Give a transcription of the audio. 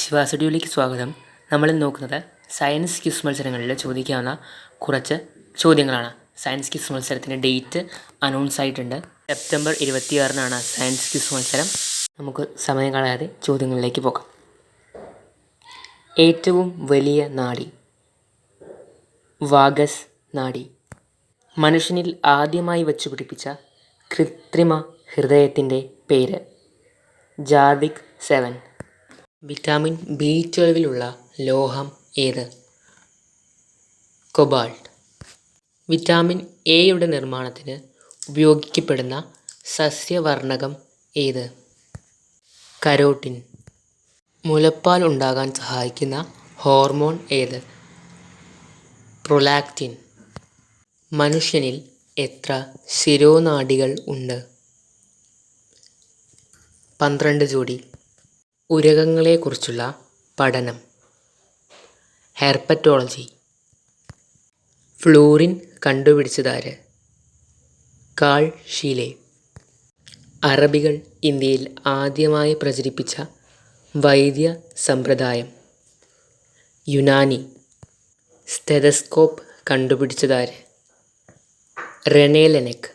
ശിവാസുഡിയോയിലേക്ക് സ്വാഗതം. നമ്മൾ നോക്കുന്നത് സയൻസ് ക്വിസ് മത്സരങ്ങളിൽ ചോദിക്കാവുന്ന കുറച്ച് ചോദ്യങ്ങളാണ്. സയൻസ് ക്വിസ് മത്സരത്തിൻ്റെ ഡേറ്റ് അനൗൺസ് ആയിട്ടുണ്ട്. സെപ്റ്റംബർ 26-നാണ് സയൻസ് ക്വിസ് മത്സരം. നമുക്ക് സമയം കളയാതെ ചോദ്യങ്ങളിലേക്ക് പോകാം. ഏറ്റവും വലിയ നാഡി വാഗസ് നാഡി. മനുഷ്യനിൽ ആദ്യമായി വച്ചുപിടിപ്പിച്ച കൃത്രിമ ഹൃദയത്തിൻ്റെ പേര് ജാർവിക് 7. വിറ്റാമിൻ B12 ലോഹം ഏത്? കൊബാൾട്ട്. വിറ്റാമിൻ എയുടെ നിർമ്മാണത്തിന് ഉപയോഗിക്കപ്പെടുന്ന സസ്യവർണ്ണകം ഏത്? കരോട്ടിൻ. മുലപ്പാൽ ഉണ്ടാകാൻ സഹായിക്കുന്ന ഹോർമോൺ ഏത്? പ്രൊലാക്റ്റിൻ. മനുഷ്യനിൽ എത്ര ശിരോനാഡികൾ ഉണ്ട്? 12 ജോഡി. ഉരകങ്ങളെക്കുറിച്ചുള്ള പഠനം ഹെർപ്പറ്റോളജി. ഫ്ലൂറിൻ കണ്ടുപിടിച്ചതാര്? Carl Scheele. അറബികൾ ഇന്ത്യയിൽ ആദ്യമായി പ്രചരിപ്പിച്ച വൈദ്യ സമ്പ്രദായം യുനാനി. സ്റ്റെതസ്കോപ്പ് കണ്ടുപിടിച്ചതാര്? റെനെ ലെനെക്.